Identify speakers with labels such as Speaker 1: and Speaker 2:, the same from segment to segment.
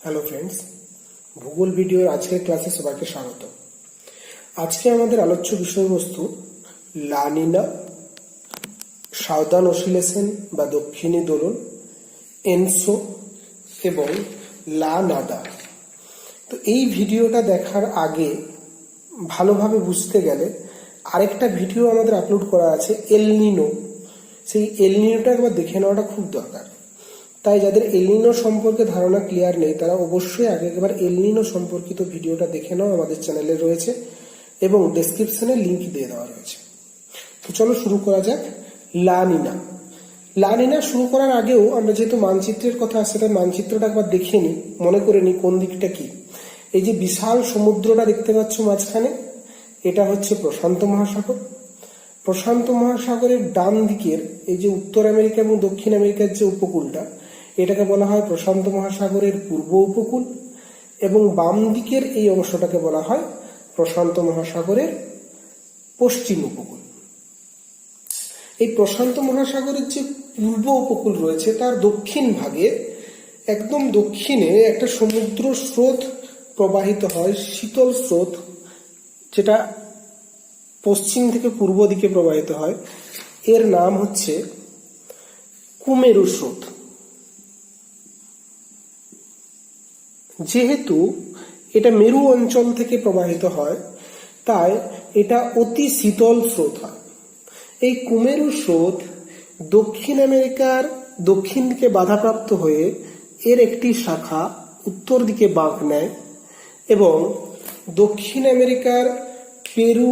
Speaker 1: Hello friends, ভূগোল ভিডিওর আজকের ক্লাসে সবাইকে স্বাগত। আজকে আমাদের আলোচ্য বিষয়বস্তু লা নিনা, সাউদার্ন অসিলেশন বা দক্ষিণী দোলন, এনসো এবং লা নাদা। তো এই ভিডিওটা দেখার আগে ভালোভাবে বুঝতে গেলে আরেকটা ভিডিও আমাদের আপলোড করা আছে এল নিনো। সেই এল নিনোটা একবার দেখে নেওয়াটা খুব দরকার। তাই যাদের এল নিনো সম্পর্কে ধারণা ক্লিয়ার নেই তারা অবশ্যই আগে একবার এল নিনো সম্পর্কিত ভিডিওটা দেখে নাও, আমাদের চ্যানেলে রয়েছে এবং ডেসক্রিপশনে লিংক দিয়ে দেওয়া রয়েছে। তো চলো শুরু করা যাক। লা নিনা। লা নিনা শুরু করার আগেও আমরা যেহেতু মানচিত্রের কথা আসছে তাই মানচিত্রটা একবার দেখে নিই, মনে করে নিই কোন দিকটা কি। এই যে বিশাল সমুদ্রটা দেখতে পাচ্ছ মাঝখানে, এটা হচ্ছে প্রশান্ত মহাসাগর। প্রশান্ত মহাসাগরের ডান দিকের এই যে উত্তর আমেরিকা এবং দক্ষিণ আমেরিকার যে উপকূলটা, এটাকে বলা হয় প্রশান্ত মহাসাগরের পূর্ব উপকূল, এবং বাম দিকের এই অংশটাকে বলা হয় প্রশান্ত মহাসাগরের পশ্চিম উপকূল। এই প্রশান্ত মহাসাগরের যে পূর্ব উপকূল রয়েছে তার দক্ষিণ ভাগে একদম দক্ষিণে একটা সমুদ্র স্রোত প্রবাহিত হয়, শীতল স্রোত, যেটা পশ্চিম থেকে পূর্ব দিকে প্রবাহিত হয়। এর নাম হচ্ছে কুমেরু স্রোত। যেহেতু এটা মেরু অঞ্চল থেকে প্রবাহিত হয় তাই এটা অতি শীতল স্রোত হয়। এই কুমেরু স্রোত দক্ষিণ আমেরিকার দক্ষিণ দিকে বাধাপ্রাপ্ত হয়ে এর একটি শাখা উত্তর দিকে বাঁক নেয় এবং দক্ষিণ আমেরিকার পেরু,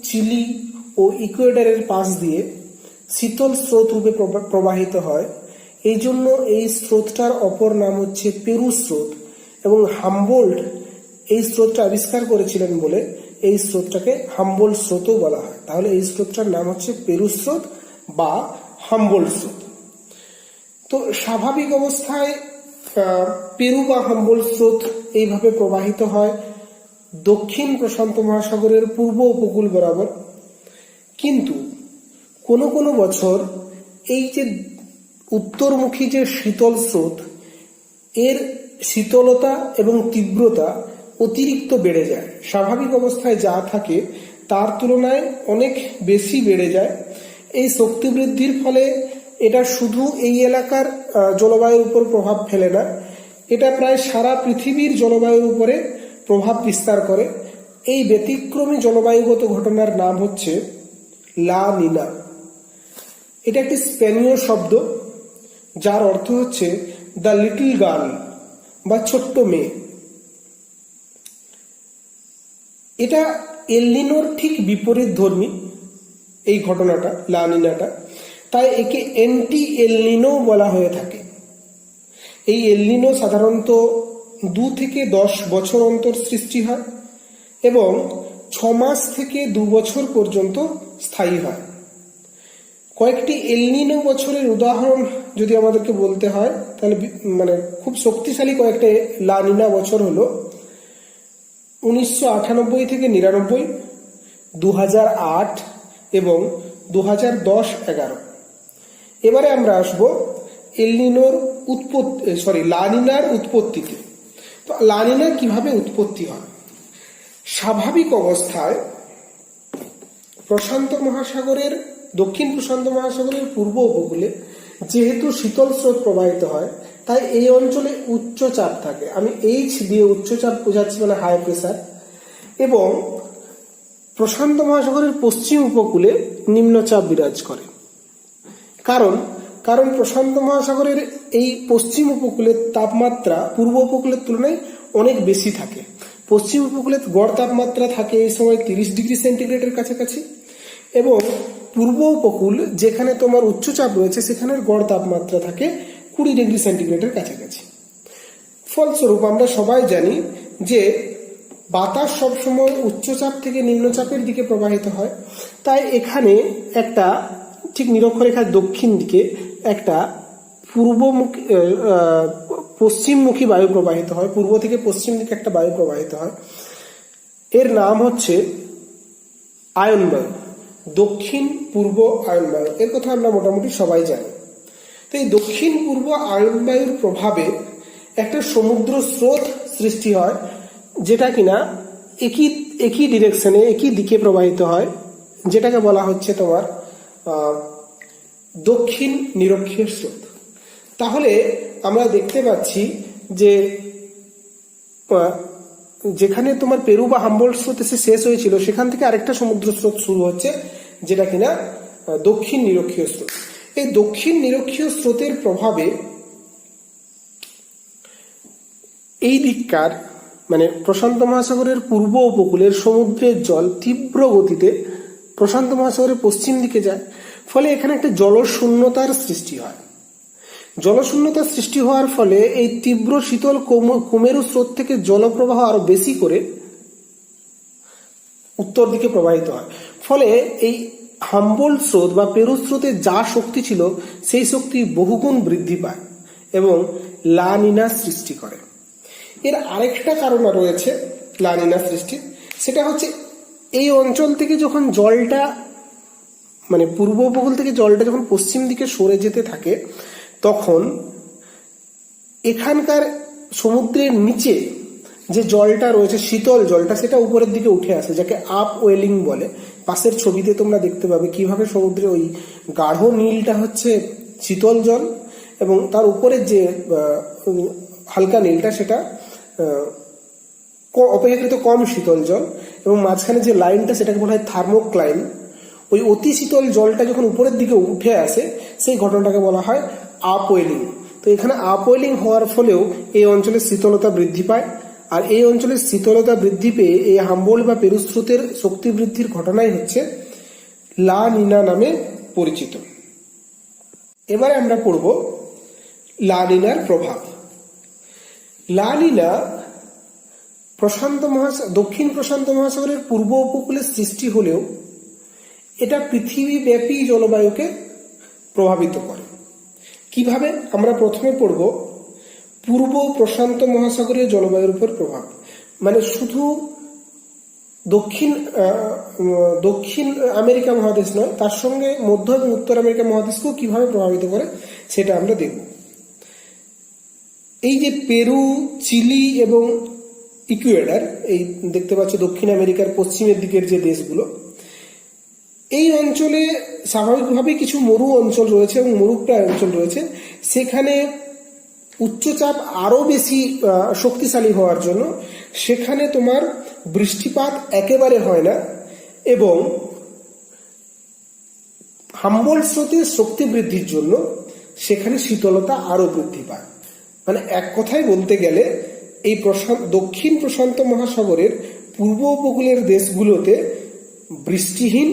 Speaker 1: চিলি ও ইকুয়েডরের পাশ দিয়ে শীতল স্রোত রূপে প্রবাহিত হয়। এই জন্য এই স্রোতটার অপর নাম হচ্ছে পেরু স্রোত, এবং হামবোল্ট এই স্রোতটা আবিষ্কার করেছিলেন বলে এই স্রোতটাকে হামবোল্ট স্রোতও বলা হয়। তাহলে এই স্রোতটার নাম হচ্ছে পেরু স্রোত বা হামবোল্ট স্রোত। তো স্বাভাবিক অবস্থায় পেরু বা হামবোল্ট স্রোত এইভাবে প্রবাহিত হয় দক্ষিণ প্রশান্ত মহাসাগরের পূর্ব উপকূল বরাবর। কিন্তু কোনো কোনো বছর এই যে উত্তরমুখী যে শীতল স্রোত, এর শীতলতা এবং তীব্রতা অতিরিক্ত বেড়ে যায়। স্বাভাবিক অবস্থায় যা থাকে তার তুলনায় অনেক বেশি বেড়ে যায়। এই শক্তি বৃদ্ধির ফলে এটা শুধু এই এলাকার জলবায়ুর উপর প্রভাব ফেলে না, এটা প্রায় সারা পৃথিবীর জলবায়ুর উপরে প্রভাব বিস্তার করে। এই ব্যতিক্রমী জলবায়ুগত ঘটনার নাম হচ্ছে লা নিনা। এটা একটি স্পেনীয় শব্দ যার অর্থ হচ্ছে দ্য লিটল গার্ল বা ছোট্ট মেয়ে। এটা এল নিনোর ঠিক বিপরীত ধর্মী এই ঘটনাটা, লা নিনাটা, তাই একে অ্যান্টি এল নিনো বলা হয়ে থাকে। এই এল নিনো সাধারণত 2 থেকে 10 বছর অন্তর সৃষ্টি হয় এবং 6 মাস থেকে 2 বছর পর্যন্ত স্থায়ী হয়। কয়েকটি এল নিনো বছরের উদাহরণ যদি আমাদেরকে বলতে হয় তাহলে খুব শক্তিশালী কয়েকটা লা নিনা বছর হলো 1998 থেকে 99, 2008 এবং 2010-11। এবারে আমরা আসবো এল নিনোর লা নিনার উৎপত্তিতে। তো লা নিনা কিভাবে উৎপত্তি হয়? স্বাভাবিক অবস্থায় প্রশান্ত মহাসাগরের দক্ষিণ প্রশান্ত মহাসাগরের পূর্ব উপকূলে যেহেতু শীতল স্রোত প্রবাহিত হয় তাই এই অঞ্চলে উচ্চচাপ থাকে। আমি এইচ দিয়ে উচ্চচাপ বোঝাচ্ছি, মানে হাই প্রেসার। এবং প্রশান্ত মহাসাগরের পশ্চিম উপকূলে নিম্নচাপ বিরাজ করে। কারণ প্রশান্ত মহাসাগরের এই পশ্চিম উপকূলের তাপমাত্রা পূর্ব উপকূলের তুলনায় অনেক বেশি থাকে। পশ্চিম উপকূলে গড় তাপমাত্রা থাকে এই সময় 30 ডিগ্রি সেন্টিগ্রেডের কাছাকাছি, এবং পূর্ব উপকূল যেখানে তোমার উচ্চচাপ রয়েছে সেখানের গড় তাপমাত্রা থাকে 20 ডিগ্রি সেন্টিগ্রেডের কাছাকাছি। ফলস্বরূপ আমরা সবাই জানি যে বাতাস সবসময় উচ্চচাপ থেকে নিম্নচাপের দিকে প্রবাহিত হয়। তাই এখানে একটা ঠিক নিরক্ষরেখার দক্ষিণ দিকে একটা পশ্চিমমুখী বায়ু প্রবাহিত হয়, পূর্ব থেকে পশ্চিম দিকে একটা বায়ু প্রবাহিত হয়। এর নাম হচ্ছে আয়ন বায়ু, দক্ষিণ পূর্ব আয়ন বায়ু। এর কথা আমরা মোটামুটি সবাই জানি। তো এই দক্ষিণ পূর্ব আয়ন বায়ুর প্রভাবে একটা সমুদ্র স্রোত সৃষ্টি হয়, যেটা কিনা একই একই ডিরেকশনে, একই দিকে প্রবাহিত হয়, যেটাকে বলা হচ্ছে তোমার দক্ষিণ নিরক্ষীয় স্রোত। তাহলে আমরা দেখতে পাচ্ছি যে যেখানে তোমার পেরু বা হাম্বোল্ট স্রোত এসে শেষ হয়েছিল, সেখান থেকে আরেকটা সমুদ্র স্রোত শুরু হচ্ছে, যেটা কিনা দক্ষিণ নিরক্ষীয় স্রোত। এই দক্ষিণ নিরক্ষীয় স্রোতের প্রভাবে এই দিককার মানে প্রশান্ত মহাসাগরের পূর্ব উপকূলের সমুদ্রের জল তীব্র গতিতে প্রশান্ত মহাসাগরের পশ্চিম দিকে যায়, ফলে এখানে একটা জলশূন্যতার সৃষ্টি হয়। জলশূন্যতার সৃষ্টি হওয়ার ফলে এই তীব্র শীতল কুমেরু স্রোত থেকে জলপ্রবাহ আরো বেশি করে উত্তর দিকে প্রবাহিত হয়, ফলে এই হাম্বোল্ট স্রোত বা পেরু স্রোতের যা শক্তি ছিল সেই শক্তি বহুগুণ বৃদ্ধি পায় এবং লা নিনা সৃষ্টি করে। এর আরেকটা কারণ রয়েছে লা নিনা সৃষ্টির, সেটা হচ্ছে এই অঞ্চল থেকে যখন জলটা মানে পূর্ব উপকূল থেকে জলটা যখন পশ্চিম দিকে সরে যেতে থাকে, তখন এখানকার সমুদ্রের নিচে যে জলটা রয়েছে, শীতল জলটা, সেটা উপরের দিকে উঠে আসে, যাকে আপ ওয়েলিং বলে। পাশের ছবিতে তোমরা দেখতে পাবে কিভাবে সমুদ্রে ওই গাঢ় নীলটা হচ্ছে শীতল জল এবং তার উপরে যে হালকা নীলটা সেটা অপেক্ষাকৃত কম শীতল জল, এবং মাঝখানে যে লাইনটা সেটাকে বলা হয় থার্মোক্লাইন। ওই অতি শীতল জলটা যখন উপরের দিকে উঠে আসে, সেই ঘটনাটাকে বলা হয় আপওয়েলিং। তো এখানে আপওয়েলিং হওয়ার ফলেও এই অঞ্চলের শীতলতা বৃদ্ধি পায়, আর এই অঞ্চলের শীতলতা বৃদ্ধি পেয়ে এই হাম্বোল্ট বা পেরু স্রোতের শক্তি বৃদ্ধির ঘটনাই হচ্ছে লা নিনা নামে পরিচিত। এবারে আমরা পড়ব লা নিনার প্রভাব। লা নিনা দক্ষিণ প্রশান্ত মহাসাগরের পূর্ব উপকূলে সৃষ্টি হলেও এটা পৃথিবীব্যাপী জলবায়ুকে প্রভাবিত করে। কিভাবে? আমরা প্রথমে পড়ব পূর্ব প্রশান্ত মহাসাগরীয় জলবায়ুর উপর প্রভাব, মানে শুধু দক্ষিণ আমেরিকা মহাদেশ নয়, তার সঙ্গে মধ্য এবং উত্তর আমেরিকা মহাদেশকেও কিভাবে প্রভাবিত করে সেটা আমরা দেখব। এই যে পেরু, চিলি এবং ইকুয়েডর, এই দেখতে পাচ্ছ দক্ষিণ আমেরিকার পশ্চিমের দিকের যে দেশগুলো, এই অঞ্চলে স্বাভাবিকভাবেই কিছু মরু অঞ্চল রয়েছে এবং মরুপ্রায় অঞ্চল রয়েছে। সেখানে উচ্চচাপ আরো বেশি শক্তিশালী হওয়ার জন্য সেখানে তোমার বৃষ্টিপাত একেবারে হয় না, এবং হাম্বোল্ট স্রোতের শক্তি বৃদ্ধির জন্য সেখানে শীতলতা আরো বৃদ্ধি পায়। মানে এক কথায় বলতে গেলে এই দক্ষিণ প্রশান্ত মহাসাগরের পূর্ব উপকূলের দেশগুলোতে বৃষ্টিহীন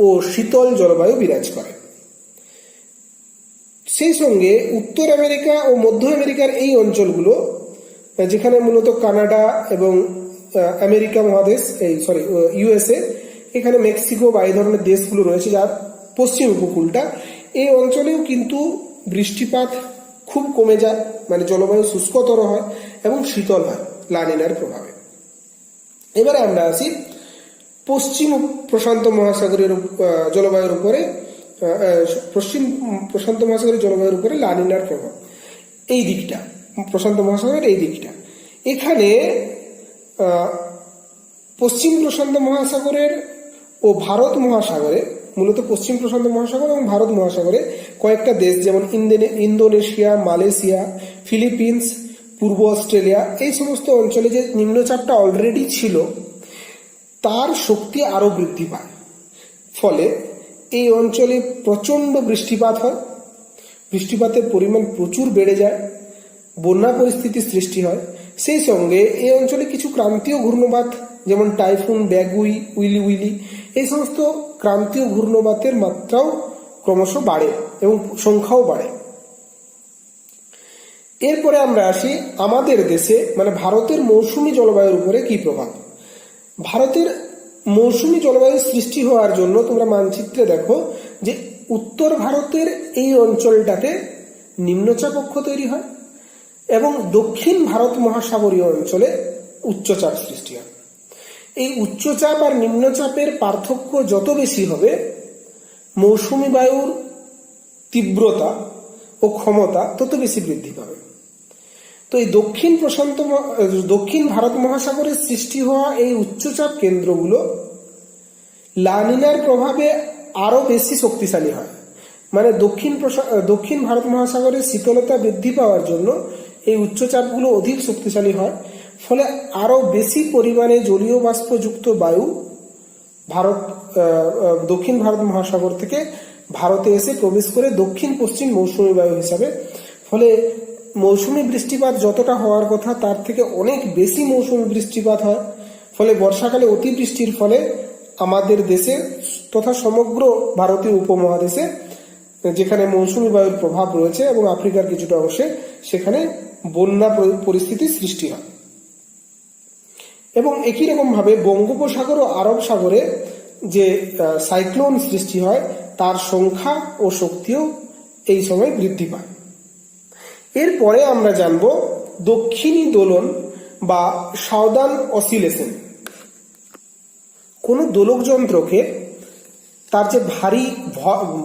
Speaker 1: ও শীতল জলবায়ু বিরাজ করে। সেই সঙ্গে উত্তর আমেরিকা ও মধ্য আমেরিকার এই অঞ্চলগুলো, যেখানে মূলত কানাডা এবং আমেরিকা মহাদেশ, ইউএসএ, এখানে মেক্সিকো বা এই ধরনের দেশগুলো রয়েছে যার পশ্চিম উপকূলটা, এই অঞ্চলেও কিন্তু বৃষ্টিপাত খুব কমে যায়, মানে জলবায়ু শুষ্কতর হয় এবং শীতল হয় লা নিনার প্রভাবে। এবারে আমরা আসি পশ্চিম প্রশান্ত মহাসাগরের জলবায়ুর উপরে, পশ্চিম প্রশান্ত মহাসাগরের জলবায়ুর উপরে লা নিনার প্রভাব। এই দিকটা প্রশান্ত মহাসাগরের এই দিকটা, এখানে পশ্চিম প্রশান্ত মহাসাগরের ও ভারত মহাসাগরে, মূলত পশ্চিম প্রশান্ত মহাসাগর এবং ভারত মহাসাগরে কয়েকটা দেশ, যেমন ইন্দোনেশিয়া, মালয়েশিয়া, ফিলিপিন্স, পূর্ব অস্ট্রেলিয়া, এই সমস্ত অঞ্চলে যে নিম্নচাপটা অলরেডি ছিল তার শক্তি আরো বৃদ্ধি পায়। ফলে এই অঞ্চলে প্রচন্ড বৃষ্টিপাত হয়, বৃষ্টিপাতের পরিমাণ প্রচুর বেড়ে যায়, বন্যা পরিস্থিতির সৃষ্টি হয়। সেই সঙ্গে এই অঞ্চলে কিছু ক্রান্তীয় ঘূর্ণবাত, যেমন টাইফুন, ব্যাগুই, উইলি, এই সমস্ত ক্রান্তীয় ঘূর্ণবাতের মাত্রাও ক্রমশ বাড়ে এবং সংখ্যাও বাড়ে। এরপরে আমরা আসি আমাদের দেশে, মানে ভারতের মৌসুমী জলবায়ুর উপরে কি প্রভাব। ভারতের মৌসুমী জলবায়ুর সৃষ্টি হওয়ার জন্য তোমরা মানচিত্রে দেখো যে উত্তর ভারতের এই অঞ্চলটাতে নিম্নচাপ অক্ষ তৈরি হয় এবং দক্ষিণ ভারত মহাসাগরীয় অঞ্চলে উচ্চচাপ সৃষ্টি হয়। এই উচ্চচাপ আর নিম্নচাপের পার্থক্য যত বেশি হবে, মৌসুমী বায়ুর তীব্রতা ও ক্ষমতা তত বেশি বৃদ্ধি পাবে। তো এই দক্ষিণ ভারত মহাসাগরের সৃষ্টি হওয়া এই উচ্চচাপ কেন্দ্রগুলো লা নিনার প্রভাবে আরো বেশি শক্তিশালী হয়। মানে দক্ষিণ ভারত মহাসাগরের শীতলতা বৃদ্ধি পাওয়ার জন্য এই উচ্চচাপগুলো অধিক শক্তিশালী হয়, ফলে আরো বেশি পরিমাণে জলীয় বাষ্পযুক্ত বায়ু দক্ষিণ ভারত মহাসাগর থেকে ভারতে এসে প্রবেশ করে দক্ষিণ পশ্চিম মৌসুমী বায়ু হিসাবে, ফলে মৌসুমী বৃষ্টিপাত যতটা হওয়ার কথা তার থেকে অনেক বেশি মৌসুমী বৃষ্টিপাত হয়। ফলে বর্ষাকালে অতিবৃষ্টির ফলে আমাদের দেশে তথা সমগ্র ভারতীয় উপমহাদেশে, যেখানে মৌসুমী বায়ুর প্রভাব রয়েছে এবং আফ্রিকার কিছুটা অংশে, সেখানে বন্যা পরিস্থিতি সৃষ্টি হয়। এবং একই রকম ভাবে বঙ্গোপসাগর ও আরব সাগরে যে সাইক্লোন সৃষ্টি হয় তার সংখ্যা ও শক্তিও এই সময় বৃদ্ধি পায়। এরপরে আমরা জানব দক্ষিণী দোলন বা সাউদার্ন অসিলেশন। কোনো দোলক যন্ত্রকে তার যে ভারী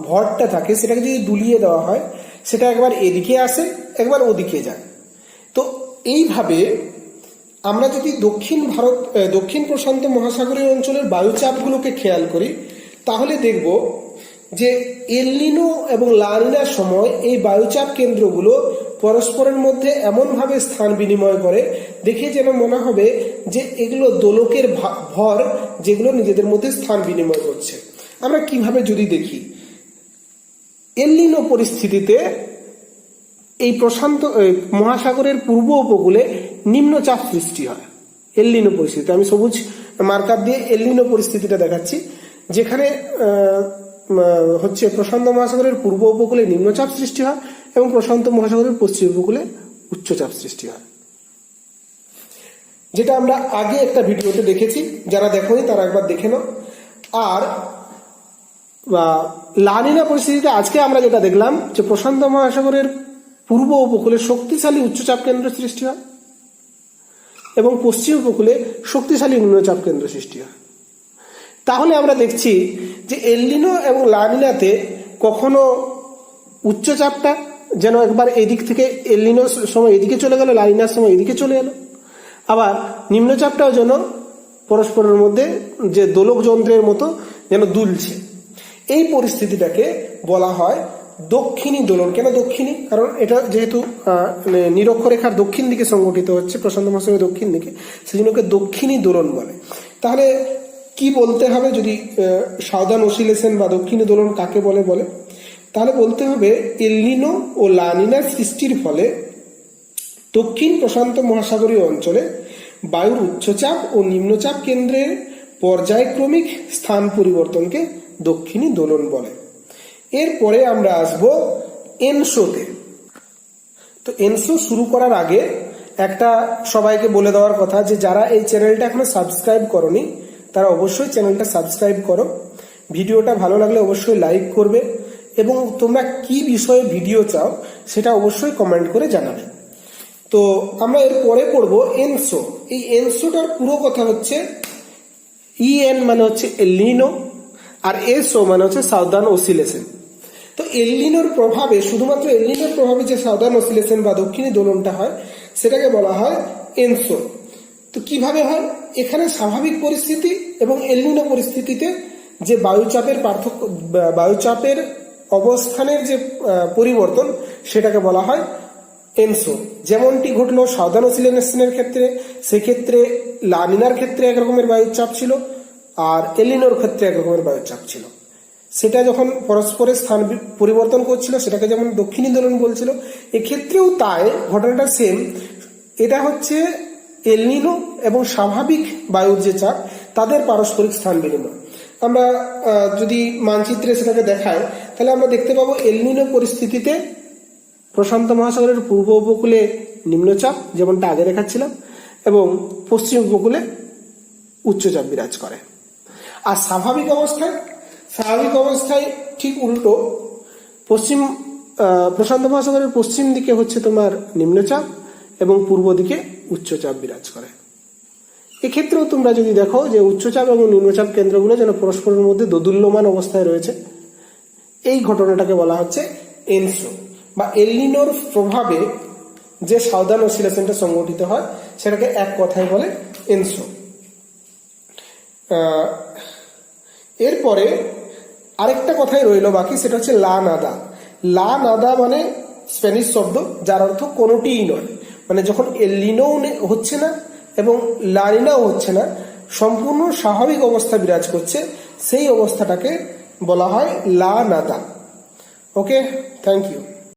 Speaker 1: ভরটা থাকে সেটাকে যদি দুলিয়ে দেওয়া হয়, সেটা একবার এদিকে আসে একবার ওদিকে যায়। তো এইভাবে আমরা যদি দক্ষিণ প্রশান্ত মহাসাগরীয় অঞ্চলের বায়ুচাপগুলোকে খেয়াল করি, তাহলে দেখব যে এল নিনো এবং লা নিনার সময় এই বায়ুচাপ কেন্দ্রগুলো পরস্পরের মধ্যে এমনভাবে স্থান বিনিময় করে, দেখে যেন মনে হবে যে এগুলো দোলকের ভর, যেগুলো নিজেদের মধ্যে স্থান বিনিময় করছে। আমরা কিভাবে যদি দেখি, এল নিনো পরিস্থিতিতে এই প্রশান্ত মহাসাগরের পূর্ব উপকূলে নিম্নচাপ সৃষ্টি হয়। এল নিনো পরিস্থিতি, আমি সবুজ মার্কার দিয়ে এল নিনো পরিস্থিতিটা দেখাচ্ছি, যেখানে প্রশান্ত মহাসাগরের পূর্ব উপকূলে নিম্নচাপ সৃষ্টি হয় এবং প্রশান্ত মহাসাগরের পশ্চিম উপকূলে উচ্চচাপ সৃষ্টি হয়, যেটা আমরা আগে একটা ভিডিওতে দেখেছি। যারা দেখোনি তারা একবার দেখে নাও। আর লা নিনা পরিস্থিতিতে আজকে আমরা যেটা দেখলাম যে প্রশান্ত মহাসাগরের পূর্ব উপকূলে শক্তিশালী উচ্চচাপ কেন্দ্র সৃষ্টি হয় এবং পশ্চিম উপকূলে শক্তিশালী নিম্নচাপ কেন্দ্র সৃষ্টি হয়। তাহলে আমরা দেখছি যে এল নিনো এবং লা নিনাতে কখনো উচ্চচাপটা যেন একবার এদিক থেকে এল নিনোর সময় এদিকে চলে গেল, লা নিনার সময় এদিকে চলে এলো, আবার নিম্নচাপটাও যেন পরস্পরের মধ্যে যে দোলক যন্ত্রের মতো যেন দুলছে। এই পরিস্থিতিটাকে বলা হয় দক্ষিণী দোলন। কেন দক্ষিণী? কারণ এটা যেহেতু নিরক্ষরেখার দক্ষিণ দিকে সংগঠিত হচ্ছে, প্রশান্ত মহাসাগরের দক্ষিণ দিকে, সেজন্য ওকে দক্ষিণী দোলন বলে। তাহলে কি বলতে হবে যদি সাউদার্ন অসিলেশন বা দক্ষিণী দোলন কাকে বলে তাহলে বলতে হবে এল নিনো ও লা নিনার সৃষ্টির ফলে দক্ষিণ প্রশান্ত মহাসাগরীয় অঞ্চলে বায়ুর উচ্চচাপ ও নিম্নচাপ কেন্দ্রের পর্যায়ক্রমিক স্থান পরিবর্তনকে দক্ষিণী দোলন বলে। এরপরে আমরা আসব এনসোতে। তো এনসো শুরু করার আগে একটা সবাইকে বলে দেওয়ার কথা যে যারা এই চ্যানেলটা এখনো সাবস্ক্রাইব করনি তারা অবশ্যই চ্যানেলটা সাবস্ক্রাইব করো। ভিডিওটা ভালো লাগলে অবশ্যই লাইক করবে এবং তোমরা কি বিষয়ে ভিডিও চাও সেটা অবশ্যই কমেন্ট করে জানাবে। তো আমরা এরপরে পড়বো এনসো। এই এনসোটার পুরো কথা হচ্ছে ইএন মানে হচ্ছে এল নিনো আর এসও মানে হচ্ছে সাউদার্ন অসিলেশন। তো এল নিনোর প্রভাবে, শুধুমাত্র এল নিনোর প্রভাবে যে সাউদার্ন অসিলেশন বা দক্ষিণী দোলনটা হয় সেটাকে বলা হয় এনসো। তো কিভাবে হয়? এখানে স্বাভাবিক পরিস্থিতি এবং এল নিনো পরিস্থিতিতে যে বায়ুচাপের অবস্থানের যে পরিবর্তন সেটাকে বলা হয় এনসো। যেমনটি ঘটলো সাউদার্ন অসিলেশনের ক্ষেত্রে, সেক্ষেত্রে লা নিনার ক্ষেত্রে একরকমের বায়ুচাপ ছিল আর এল নিনোর ক্ষেত্রে একরকমের বায়ুচাপ ছিল। সেটা যখন পরস্পরের স্থান পরিবর্তন করছিল সেটাকে যেমন দক্ষিণী দোলন বলছিল, এক্ষেত্রেও তাই ঘটনাটা সেম। এটা হচ্ছে এল নিনো এবং স্বাভাবিক বায়ুর যে চাপ তাদের পারস্পরিক স্থান বিনিময়। আমরা যদি মানচিত্রে সেটাকে দেখাই তাহলে আমরা দেখতে পাবো এল নিনো পরিস্থিতিতে প্রশান্ত মহাসাগরের পূর্ব উপকূলে নিম্নচাপ যেমনটা আগে দেখাচ্ছিলাম এবং পশ্চিম উপকূলে উচ্চচাপ বিরাজ করে। আর স্বাভাবিক অবস্থায় ঠিক উল্টো, প্রশান্ত মহাসাগরের পশ্চিম দিকে হচ্ছে তোমার নিম্নচাপ এবং পূর্ব দিকে উচ্চচাপ বিরাজ করে। এক্ষেত্রেও তোমরা যদি দেখো যে উচ্চচাপ এবং নিম্নচাপ কেন্দ্রগুলো যেন পরস্পরের মধ্যে দোদুল্যমান অবস্থায় রয়েছে, এই ঘটনাটাকে বলা হচ্ছে এনসো। বা এল নিনোর প্রভাবে যে সাউদার্ন অসিলেশনটা সংঘটিত হয় সেটাকে এক কথায় বলে এনসো। এরপরে আরেকটা কথাই রইল বাকি, সেটা হচ্ছে লা নাদা। লা নাদা মানে স্প্যানিশ শব্দ যার অর্থ কোনোটিই নয়, মানে যখন এলিনো হচ্ছে না এবং লানিনাও হচ্ছে না, সম্পূর্ণ স্বাভাবিক অবস্থা বিরাজ করছে, সেই অবস্থাটাকে বলা হয় লা নাদা। ওকে, থ্যাংক ইউ।